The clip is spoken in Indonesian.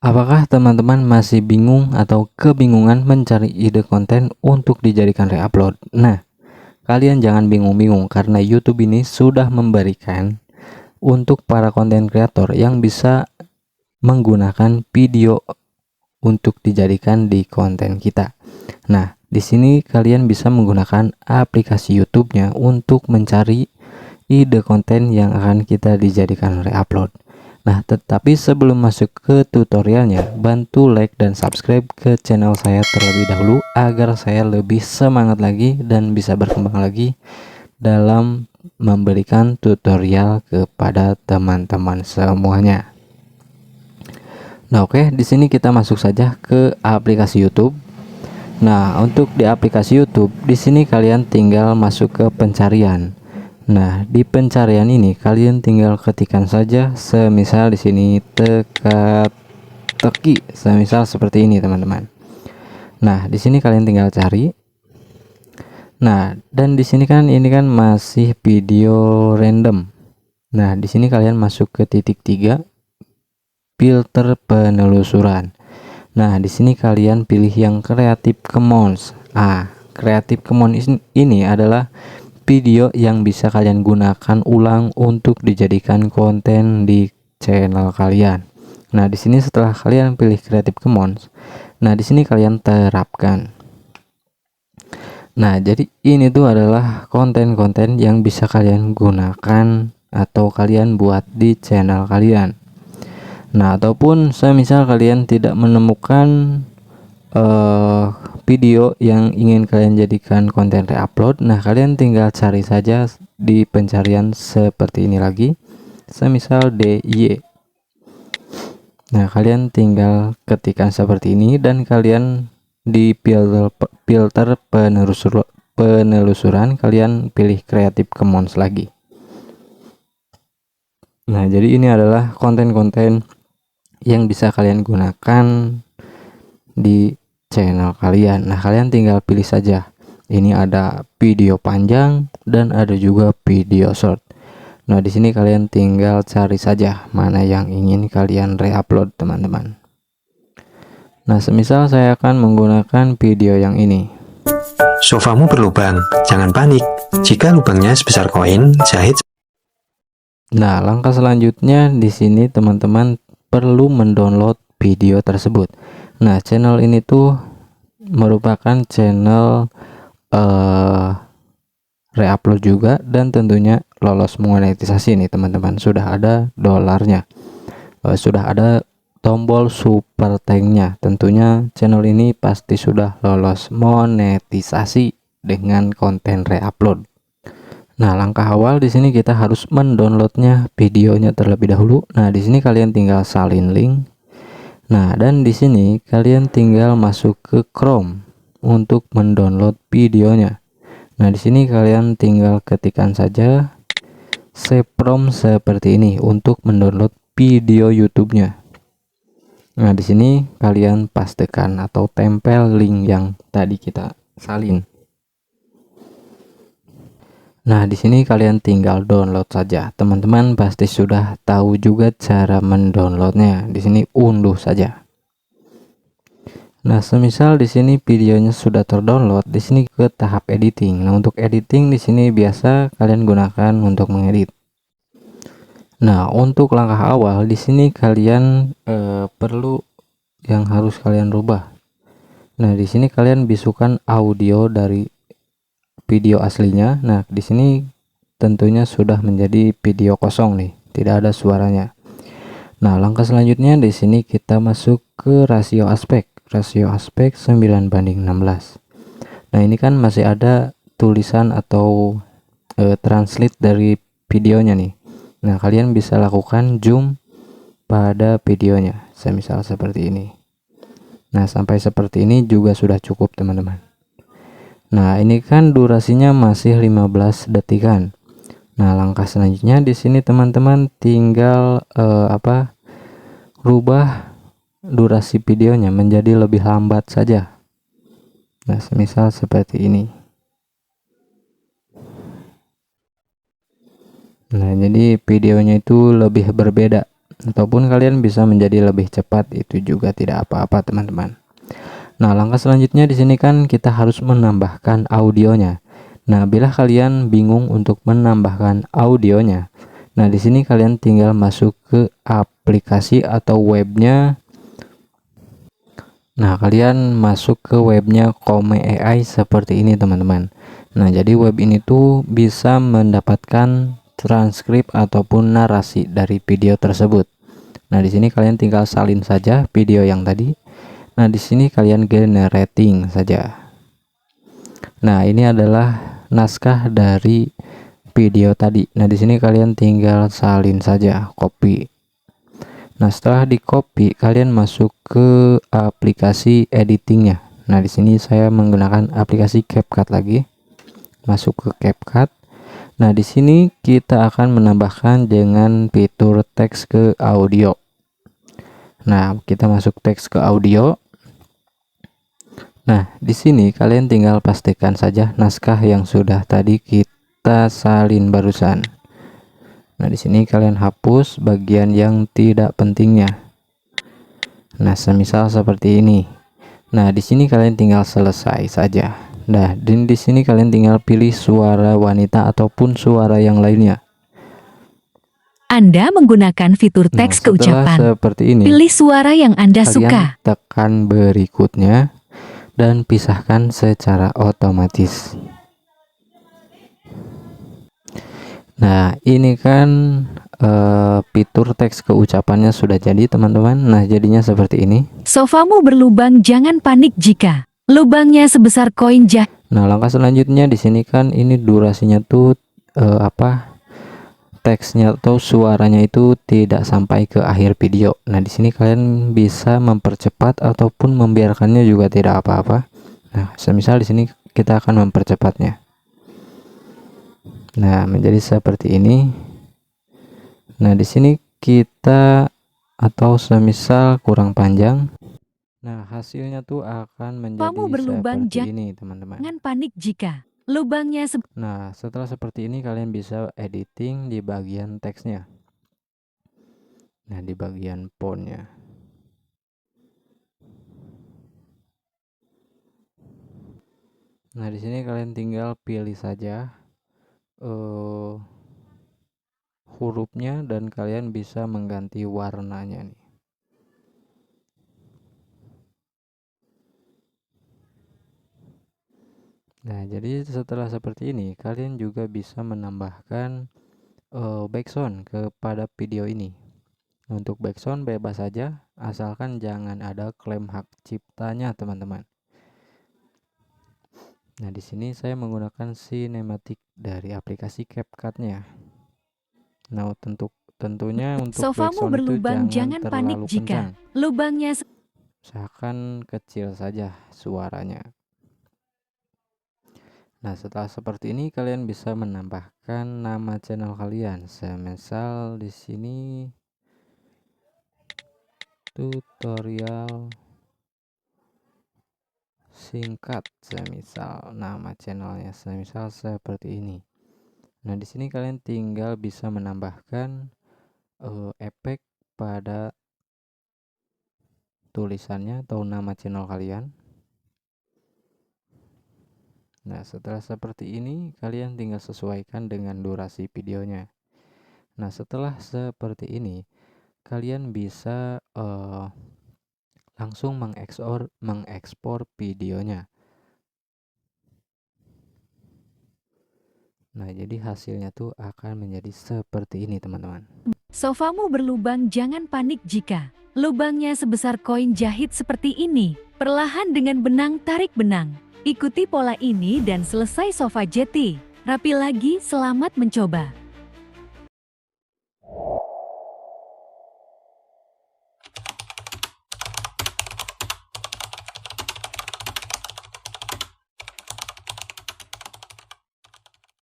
Apakah teman-teman masih bingung atau kebingungan mencari ide konten untuk dijadikan reupload? Nah, kalian jangan bingung-bingung karena YouTube ini sudah memberikan untuk para konten kreator yang bisa menggunakan video untuk dijadikan di konten kita. Nah, di sini kalian bisa menggunakan aplikasi YouTube-nya untuk mencari ide konten yang akan kita dijadikan reupload. Nah, tetapi sebelum masuk ke tutorialnya, bantu like dan subscribe ke channel saya terlebih dahulu agar saya lebih semangat lagi dan bisa berkembang lagi dalam memberikan tutorial kepada teman-teman semuanya. Nah, oke, di sini kita masuk saja ke aplikasi YouTube. Nah, untuk di aplikasi YouTube, di sini kalian tinggal masuk ke pencarian. Nah, di pencarian ini kalian tinggal ketikkan saja, semisal di sini teka-teki, semisal seperti ini, teman-teman. Nah, di sini kalian tinggal cari. Nah, dan di sini kan ini kan masih video random. Nah, di sini kalian masuk ke titik 3, filter penelusuran. Nah, di sini kalian pilih yang Creative Commons. Creative Commons ini adalah video yang bisa kalian gunakan ulang untuk dijadikan konten di channel kalian. Nah, di sini setelah kalian pilih Creative Commons, nah di sini kalian terapkan. Nah, jadi ini tuh adalah konten-konten yang bisa kalian gunakan atau kalian buat di channel kalian. Nah, ataupun semisal kalian tidak menemukan video yang ingin kalian jadikan konten reupload, nah kalian tinggal cari saja di pencarian seperti ini lagi, semisal DY. Nah, kalian tinggal ketikkan seperti ini dan kalian di filter penelusuran kalian pilih Creative Commons lagi. Nah, jadi ini adalah konten-konten yang bisa kalian gunakan di channel kalian. Nah, kalian tinggal pilih saja. Ini ada video panjang dan ada juga video short. Nah, di sini kalian tinggal cari saja mana yang ingin kalian reupload, teman-teman. Nah, semisal saya akan menggunakan video yang ini. Sofamu berlubang, jangan panik. Jika lubangnya sebesar koin, jahit. Nah, langkah selanjutnya di sini teman-teman perlu mendownload video tersebut. Nah, channel ini tuh merupakan channel reupload juga dan tentunya lolos monetisasi nih, teman-teman. Sudah ada dolarnya, sudah ada tombol super thanknya. Tentunya channel ini pasti sudah lolos monetisasi dengan konten reupload. Nah, langkah awal di sini kita harus mendownloadnya videonya terlebih dahulu. Nah, di sini kalian tinggal salin link. Nah, dan di sini kalian tinggal masuk ke Chrome untuk mendownload videonya. Nah, di sini kalian tinggal ketikkan saja cProm seperti ini untuk mendownload video YouTube-nya. Nah, di sini kalian pastekan atau tempel link yang tadi kita salin. Nah, di sini kalian tinggal download saja. Teman-teman pasti sudah tahu juga cara mendownloadnya. Di sini unduh saja. Nah, semisal di sini videonya sudah terdownload, di sini ke tahap editing. Nah, untuk editing di sini biasa kalian gunakan untuk mengedit. Nah, untuk langkah awal di sini kalian perlu yang harus kalian rubah. Nah, di sini kalian bisukan audio dari video aslinya. Nah, di sini tentunya sudah menjadi video kosong nih, tidak ada suaranya. Nah, langkah selanjutnya di sini kita masuk ke rasio aspek 9:16. Nah, ini kan masih ada tulisan atau translate dari videonya nih. Nah, kalian bisa lakukan zoom pada videonya, semisal seperti ini. Nah, sampai seperti ini juga sudah cukup, teman-teman. Nah, ini kan durasinya masih 15 detikan. Nah, langkah selanjutnya di sini teman-teman tinggal rubah durasi videonya menjadi lebih lambat saja. Nah, semisal seperti ini. Nah, jadi videonya itu lebih berbeda. ataupun kalian bisa menjadi lebih cepat, itu juga tidak apa-apa teman-teman. Nah, langkah selanjutnya di sini kan kita harus menambahkan audionya. Nah, bila kalian bingung untuk menambahkan audionya, nah di sini kalian tinggal masuk ke aplikasi atau webnya. Nah, kalian masuk ke webnya Kome AI seperti ini teman-teman. Nah, jadi web ini tuh bisa mendapatkan transkrip ataupun narasi dari video tersebut. Nah, di sini kalian tinggal salin saja video yang tadi. Nah, di sini kalian generating saja. Nah, ini adalah naskah dari video tadi. Nah, di sini kalian tinggal salin saja, copy. Nah, setelah di copy, kalian masuk ke aplikasi editingnya. Nah, di sini saya menggunakan aplikasi CapCut lagi. Masuk ke CapCut. Nah, di sini kita akan menambahkan dengan fitur teks ke audio. Nah, kita masuk teks ke audio. Nah, di sini kalian tinggal pastikan saja naskah yang sudah tadi kita salin barusan. Nah, di sini kalian hapus bagian yang tidak pentingnya. Nah, semisal seperti ini. Nah, di sini kalian tinggal selesai saja. Nah, dan di sini kalian tinggal pilih suara wanita ataupun suara yang lainnya. Anda menggunakan fitur teks ke setelah ucapan. seperti ini, Pilih suara yang Anda kalian suka. tekan berikutnya dan pisahkan secara otomatis. Nah, ini kan fitur teks ke ucapannya sudah jadi teman-teman. Nah, jadinya seperti ini. Sofamu berlubang, jangan panik jika lubangnya sebesar koin jahat. Nah, langkah selanjutnya di sini kan ini durasinya tuh teksnya atau suaranya itu tidak sampai ke akhir video. Nah, di sini kalian bisa mempercepat ataupun membiarkannya juga tidak apa-apa. Nah, semisal di sini kita akan mempercepatnya. Nah, menjadi seperti ini. Nah, di sini kita atau semisal kurang panjang. Nah, hasilnya tuh akan menjadi Sofamu berlubang, seperti ini, teman-teman. jangan panik jika lubangnya Nah, setelah seperti ini kalian bisa editing di bagian teksnya. Nah, di bagian fontnya. Nah, di sini kalian tinggal pilih saja hurufnya dan kalian bisa mengganti warnanya nih. Nah, jadi setelah seperti ini kalian juga bisa menambahkan background kepada video ini. Untuk background bebas saja, asalkan jangan ada klaim hak ciptanya, teman-teman. Nah, di sini saya menggunakan cinematic dari aplikasi CapCut-nya. Nah, tentunya untuk Sofamu background itu berlubang, jangan panik terlalu jika kencang. lubangnya Usahakan kecil saja suaranya. Nah, setelah seperti ini kalian bisa menambahkan nama channel kalian. Semisal di sini tutorial singkat, semisal nama channelnya semisal seperti ini. Nah, di sini kalian tinggal bisa menambahkan efek pada tulisannya atau nama channel kalian. Nah, setelah seperti ini kalian tinggal sesuaikan dengan durasi videonya. Nah, setelah seperti ini kalian bisa langsung mengekspor videonya. Nah, jadi hasilnya tuh akan menjadi seperti ini, teman-teman. Sofamu berlubang, jangan panik jika lubangnya sebesar koin jahit seperti ini. Perlahan dengan benang, tarik benang. Ikuti pola ini dan selesai sofa jeti. Rapi lagi, selamat mencoba.